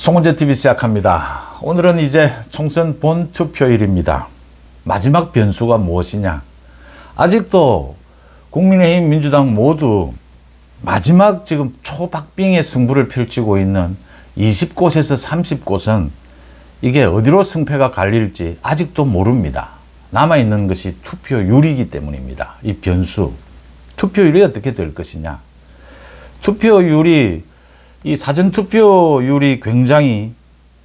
송은재 TV 시작합니다. 오늘은 이제 총선 본투표일입니다. 마지막 변수가 무엇이냐? 아직도 국민의힘, 민주당 모두 마지막 지금 초박빙의 승부를 펼치고 있는 20곳에서 30곳은 이게 어디로 승패가 갈릴지 아직도 모릅니다. 남아있는 것이 투표율이기 때문입니다. 이 변수. 투표율이 어떻게 될 것이냐? 투표율이 이 사전투표율이 굉장히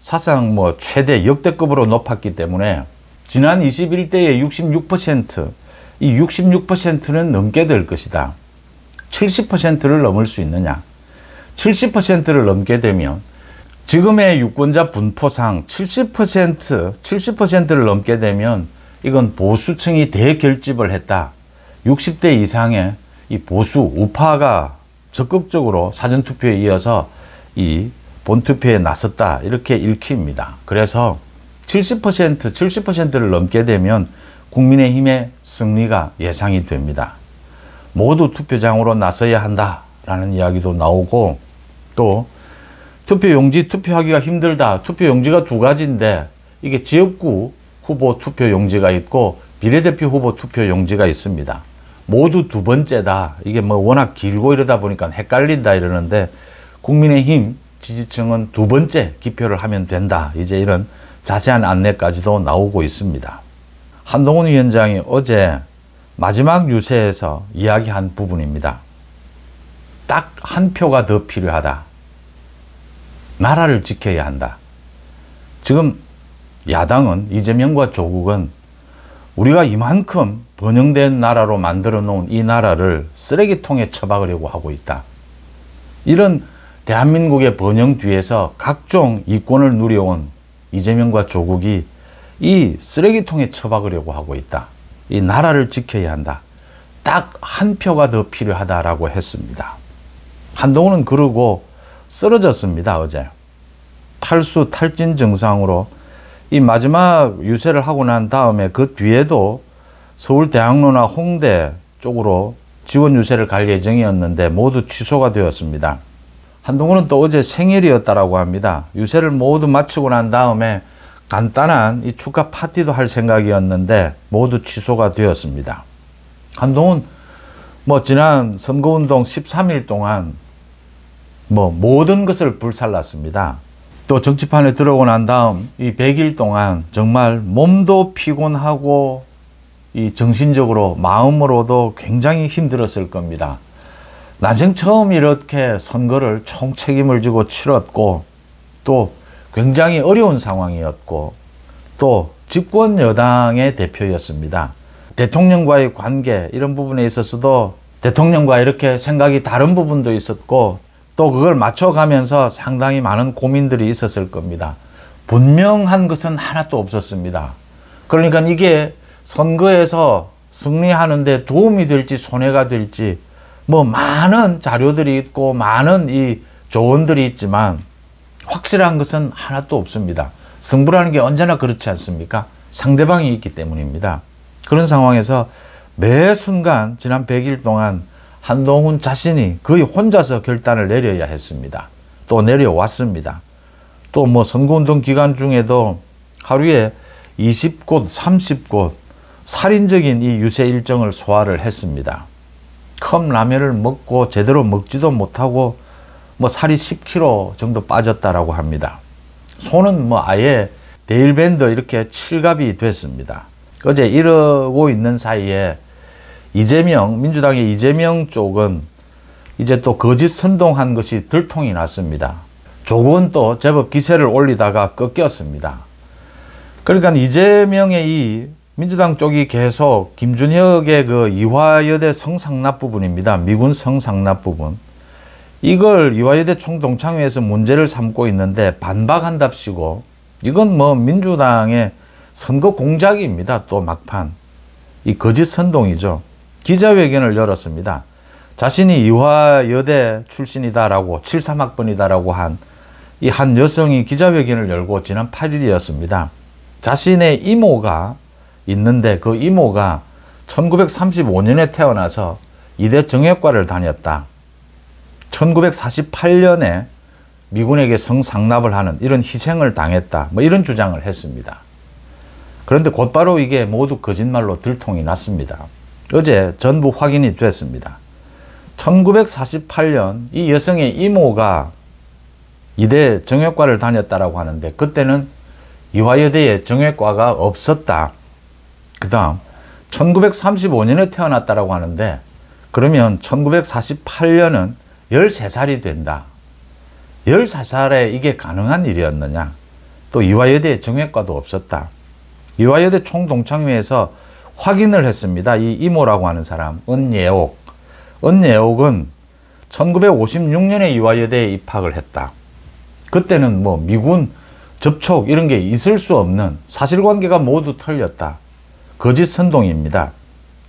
사상 최대 역대급으로 높았기 때문에 지난 21대의 66%, 이 66%는 넘게 될 것이다. 70%를 넘을 수 있느냐? 70%를 넘게 되면 지금의 유권자 분포상 70%를 넘게 되면 이건 보수층이 대결집을 했다. 60대 이상의 이 보수 우파가 적극적으로 사전투표에 이어서 이 본투표에 나섰다. 이렇게 읽힙니다. 그래서 70%를 넘게 되면 국민의힘의 승리가 예상이 됩니다. 모두 투표장으로 나서야 한다라는 이야기도 나오고, 또 투표용지 투표하기가 힘들다. 투표용지가 두 가지인데 이게 지역구 후보 투표용지가 있고 비례대표 후보 투표용지가 있습니다. 모두 두 번째다. 이게 워낙 길고 이러다 보니까 헷갈린다 이러는데 국민의힘 지지층은 두 번째 기표를 하면 된다. 이제 이런 자세한 안내까지도 나오고 있습니다. 한동훈 위원장이 어제 마지막 유세에서 이야기한 부분입니다. 딱 한 표가 더 필요하다. 나라를 지켜야 한다. 지금 야당은, 이재명과 조국은 우리가 이만큼 번영된 나라로 만들어 놓은 이 나라를 쓰레기통에 처박으려고 하고 있다. 이런 대한민국의 번영 뒤에서 각종 이권을 누려온 이재명과 조국이 이 쓰레기통에 처박으려고 하고 있다. 이 나라를 지켜야 한다. 딱 한 표가 더 필요하다라고 했습니다. 한동훈은 그러고 쓰러졌습니다. 어제 탈수 탈진 증상으로 이 마지막 유세를 하고 난 다음에 그 뒤에도 서울대학로나 홍대 쪽으로 지원 유세를 갈 예정이었는데 모두 취소가 되었습니다. 한동훈은 또 어제 생일이었다라고 합니다. 유세를 모두 마치고 난 다음에 간단한 이 축하 파티도 할 생각이었는데 모두 취소가 되었습니다. 한동훈 지난 선거운동 13일 동안 모든 것을 불살랐습니다. 또 정치판에 들어오고 난 다음 이 100일 동안 정말 몸도 피곤하고 이 정신적으로 마음으로도 굉장히 힘들었을 겁니다. 난생 처음 이렇게 선거를 총책임을 지고 치렀고, 또 굉장히 어려운 상황이었고, 또 집권 여당의 대표였습니다. 대통령과의 관계 이런 부분에 있어서도 대통령과 이렇게 생각이 다른 부분도 있었고, 또 그걸 맞춰가면서 상당히 많은 고민들이 있었을 겁니다. 분명한 것은 하나도 없었습니다. 그러니까 이게 선거에서 승리하는데 도움이 될지 손해가 될지 많은 자료들이 있고 많은 이 조언들이 있지만 확실한 것은 하나도 없습니다. 승부라는 게 언제나 그렇지 않습니까? 상대방이 있기 때문입니다. 그런 상황에서 매 순간 지난 100일 동안 한동훈 자신이 거의 혼자서 결단을 내려야 했습니다. 또 내려왔습니다. 또 선거운동 기간 중에도 하루에 20곳, 30곳 살인적인 이 유세 일정을 소화를 했습니다. 컵라면을 먹고 제대로 먹지도 못하고 살이 10kg 정도 빠졌다라고 합니다. 손은 아예 데일밴드 이렇게 칠갑이 됐습니다. 어제 이러고 있는 사이에 민주당의 이재명 쪽은 이제 또 거짓 선동한 것이 들통이 났습니다. 조국은 또 제법 기세를 올리다가 꺾였습니다. 그러니까 이재명의 이 민주당 쪽이 계속 김준혁의 그 이화여대 성상납 부분입니다. 미군 성상납 부분. 이걸 이화여대 총동창회에서 문제를 삼고 있는데 반박한답시고, 이건 민주당의 선거 공작입니다. 또 막판. 이 거짓 선동이죠. 기자회견을 열었습니다. 자신이 이화여대 출신이다라고 73학번이다라고 한 이 한 여성이 기자회견을 열고 지난 8일이었습니다. 자신의 이모가 있는데 그 이모가 1935년에 태어나서 이대 정형외과를 다녔다. 1948년에 미군에게 성상납을 하는 이런 희생을 당했다. 뭐 이런 주장을 했습니다. 그런데 곧바로 이게 모두 거짓말로 들통이 났습니다. 어제 전부 확인이 됐습니다. 1948년 이 여성의 이모가 이대 정형외과를 다녔다라고 하는데 그때는 이화여대에 정형외과가 없었다. 그 다음 1935년에 태어났다라고 하는데 그러면 1948년은 13살이 된다. 13살에 이게 가능한 일이었느냐. 또 이화여대에 정형외과도 없었다. 이화여대 총동창회에서 확인을 했습니다. 이 이모라고 하는 사람 은예옥. 은예옥은 1956년에 이화여대에 입학을 했다. 그때는 뭐 미군 접촉 이런 게 있을 수 없는 사실관계가 모두 틀렸다. 거짓 선동입니다.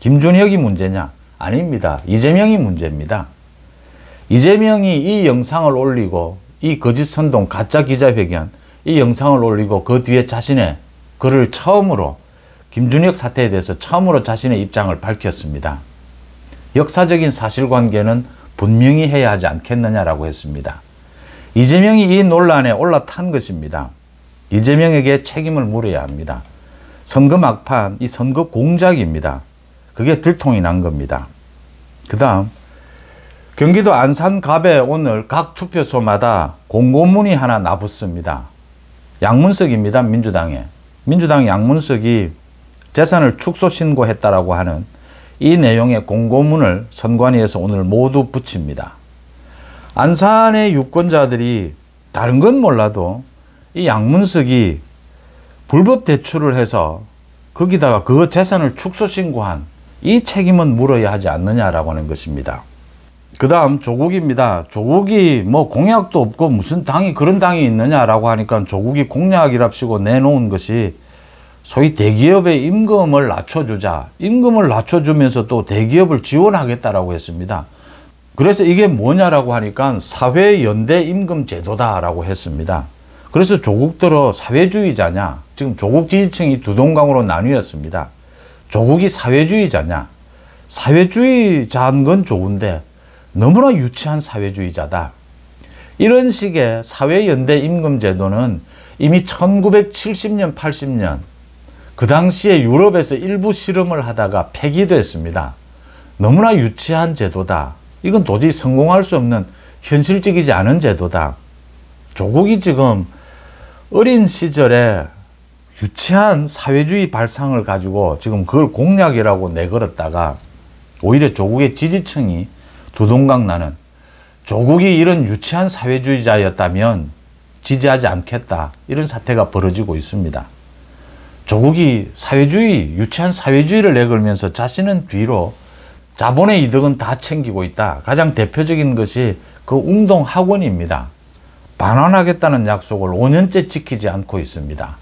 김준혁이 문제냐? 아닙니다. 이재명이 문제입니다. 이재명이 이 영상을 올리고 이 거짓 선동 가짜 기자회견 이 영상을 올리고 그 뒤에 자신의 글을 처음으로 김준혁 사태에 대해서 처음으로 자신의 입장을 밝혔습니다. 역사적인 사실관계는 분명히 해야 하지 않겠느냐라고 했습니다. 이재명이 이 논란에 올라탄 것입니다. 이재명에게 책임을 물어야 합니다. 선거 막판, 이 선거 공작입니다. 그게 들통이 난 겁니다. 그 다음 경기도 안산갑에 오늘 각 투표소마다 공고문이 하나 나붙습니다. 양문석입니다. 민주당 양문석이 재산을 축소 신고했다라고 하는 이 내용의 공고문을 선관위에서 오늘 모두 붙입니다. 안산의 유권자들이 다른 건 몰라도 이 양문석이 불법 대출을 해서 거기다가 그 재산을 축소 신고한 이 책임은 물어야 하지 않느냐라고 하는 것입니다. 그 다음 조국입니다. 조국이 뭐 공약도 없고 무슨 당이 그런 당이 있느냐라고 하니까 조국이 공약이랍시고 내놓은 것이 소위 대기업의 임금을 낮춰주자. 임금을 낮춰주면서 또 대기업을 지원하겠다라고 했습니다. 그래서 이게 뭐냐라고 하니까 사회연대 임금 제도다라고 했습니다. 그래서 조국들어 사회주의자냐? 지금 조국 지지층이 두 동강으로 나뉘었습니다. 조국이 사회주의자냐? 사회주의자인 건 좋은데 너무나 유치한 사회주의자다. 이런 식의 사회연대 임금 제도는 이미 1970년, 80년 그 당시에 유럽에서 일부 실험을 하다가 폐기됐습니다. 너무나 유치한 제도다. 이건 도저히 성공할 수 없는 현실적이지 않은 제도다. 조국이 지금 어린 시절에 유치한 사회주의 발상을 가지고 지금 그걸 공약이라고 내걸었다가 오히려 조국의 지지층이 두동강 나는 조국이 이런 유치한 사회주의자였다면 지지하지 않겠다. 이런 사태가 벌어지고 있습니다. 조국이 유치한 사회주의를 내걸면서 자신은 뒤로 자본의 이득은 다 챙기고 있다. 가장 대표적인 것이 그 운동학원입니다. 반환하겠다는 약속을 5년째 지키지 않고 있습니다.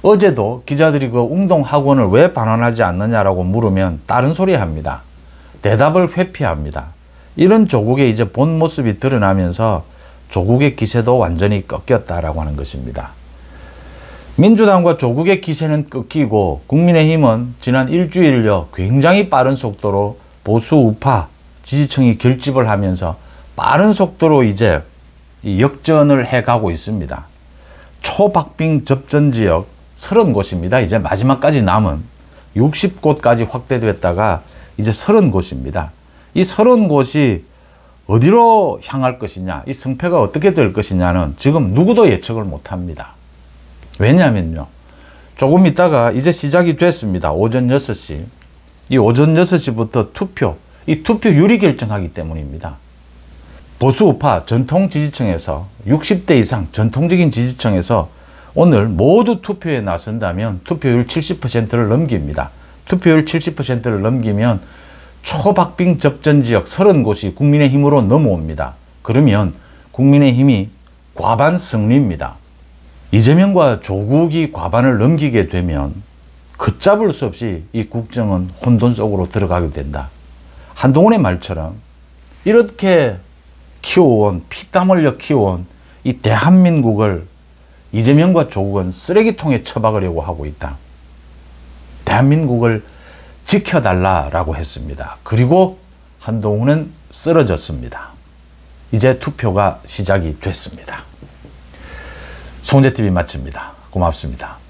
어제도 기자들이 그 운동학원을 왜 반환하지 않느냐라고 물으면 다른 소리 합니다. 대답을 회피합니다. 이런 조국의 이제 본 모습이 드러나면서 조국의 기세도 완전히 꺾였다라고 하는 것입니다. 민주당과 조국의 기세는 꺾이고 국민의힘은 지난 일주일여 굉장히 빠른 속도로 보수 우파 지지층이 결집을 하면서 빠른 속도로 이제 역전을 해가고 있습니다. 초박빙 접전 지역 30곳입니다. 이제 마지막까지 남은 60곳까지 확대됐다가 이제 30곳입니다. 이 30곳이 어디로 향할 것이냐, 이 승패가 어떻게 될 것이냐는 지금 누구도 예측을 못합니다. 왜냐면요, 조금 있다가 이제 시작이 됐습니다. 오전 6시. 이 오전 6시부터 이 투표율이 결정하기 때문입니다. 보수 우파 전통 지지층에서 60대 이상 전통적인 지지층에서 오늘 모두 투표에 나선다면 투표율 70%를 넘깁니다. 투표율 70%를 넘기면 초박빙 접전 지역 30곳이 국민의힘으로 넘어옵니다. 그러면 국민의힘이 과반 승리입니다. 이재명과 조국이 과반을 넘기게 되면 걷잡을 수 없이 이 국정은 혼돈 속으로 들어가게 된다. 한동훈의 말처럼 이렇게 키워온, 피땀 흘려 키워온 이 대한민국을 이재명과 조국은 쓰레기통에 처박으려고 하고 있다. 대한민국을 지켜달라라고 했습니다. 그리고 한동훈은 쓰러졌습니다. 이제 투표가 시작이 됐습니다. 송재TV 마칩니다. 고맙습니다.